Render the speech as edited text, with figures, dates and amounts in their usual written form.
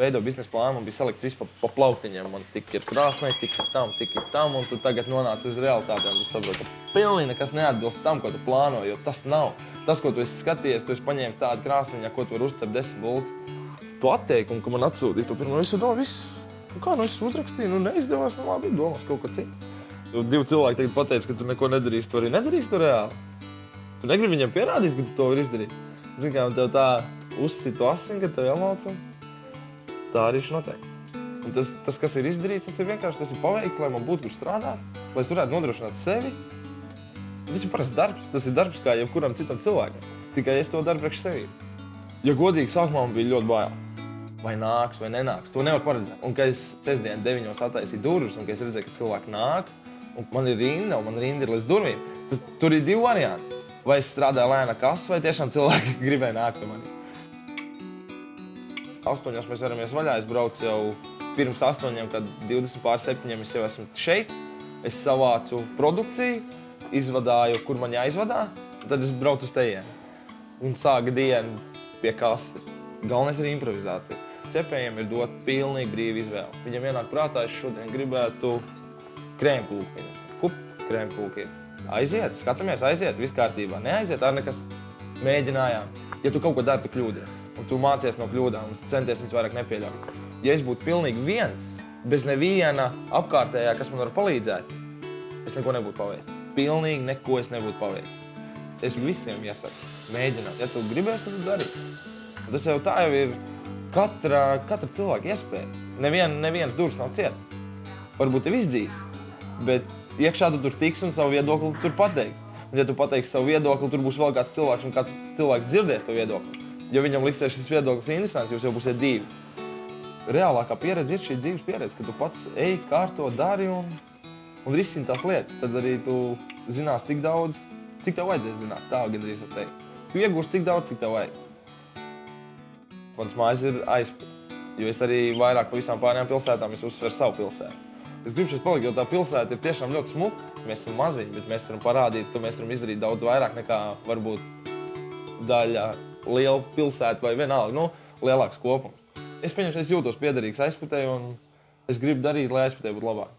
veidoju biznesa plānu, man bija salikts viss pa plauktiņiem. Man tik ir krāsnai, tik ir tam, un tu tagad nonāc uz realitātēm. Tu saproti, ka pilnīgi nekas neatbilst tam, ko tu plāno, jo tas nav. Tas, ko tu esi skatījies, tu esi paņēmis tādu krāsniņā, ko tu vari uzcept 10 voltus. Tu atteikumu, ka man atsūtīja, tu pirmā viss. Kā, es uzrakstīju, neizdevās, labi, domās kaut ko citu. Divi cilvēki tagad pateica, ka tu neko nedarīsi, tu arī nedarīsi to reāli. Tu negribi viņiem pierādīt, ka tu to vari izdarīt. Zini, kā, un tev tā uzsit to asini, ka tev jāmauc, un tā arī viņš notiek. Un tas, kas ir izdarīts, tas ir vienkārši, tas ir paveikts, lai man būtu kur strādāt, lai es varētu nodrošināt sevi. Tas ir parasts darbs, tas ir darbs kā jebkuram citam cilvēkam. Tikai es to daru priekš sevi. Ja godīgi, sākumā man bija ļoti bail. Vai nāks, vai nenāks, to nevar paredzēt. Un, kad es sestdien 9 attaisīju durvis, un kad es redzēju, ka cilvēki nāk, un man ir rinda, un man rinda ir līdz durvīm, tur ir 2 varianti. Vai es strādāju lēna kasu, vai tiešām cilvēki gribēja nākt pie mani. 8 mēs varamies vaļā, es braucu jau pirms 8, kad 20 pār 7 es jau esmu šeit. Es savācu produkciju, izvadāju, kur man jāizvadā, tad es braucu uz tejienu. Un sāka dienu pie kases. Galvenais ir improvizācija. Cepējiem ir dot pilnīgi brīvu izvēli. Viņam ienāk prātā, es šodien gribētu krēmpulku. Krēmpulki. Aiziet, skatāmies, aiziet, viss kārtībā. Neaiziet, ar nekas mēģinājām. Ja tu kaut ko dari, tu kļūdies. Un tu mācies no kļūdām, un tu centies viņus vairāk nepieļaut. Ja es būtu pilnīgi viens, bez neviena apkārtējā, kas man var palīdzēt, es neko nebūtu paveicis. Pilnīgi neko es nebūtu paveicis. Es visiem iesaku, mēģināt. Ja tu gribēsi, tad tu darīsi. Tas jau tā jau ir katra cilvēka iespēja. Nevienas durvis nav cieta. Varbūt tev izdzīs, bet iekšā tu tur tiks un savu viedokli tur pateiks. Un ja tu pateiksi savu viedokli, tur būs vēl kāds cilvēks un kāds cilvēks dzirdēs to viedokli. Ja viņam liksies šis viedoklis interesants, jūs jau būsiet 2. Reālākā pieredze ir šī dzīves pieredze, ka tu pats ej, kārto, dari un risini tās lietas. Tad arī tu zinās tik daudz, cik tev vajadzēs zināt. Tā gandrīz var teikt. Tu iegūsi tik daudz, cik tev vajag. Manas mājas ir aizpildi, jo es arī vairāk pa visām pārējām pilsētām uzsveru savu pilsētu. Es gribu šeit palikt, jo tā pilsēta ir tiešām ļoti smuka. Mēs esam maziņi, bet mēs varam parādīt, ka mēs varam izdarīt daudz vairāk nekā varbūt daļa liela pilsēta vai vienalga, lielāks kopums. Es pieņemšu, es jūtos piederīgs Aizputei un es gribu darīt, lai Aizputei būtu labāk.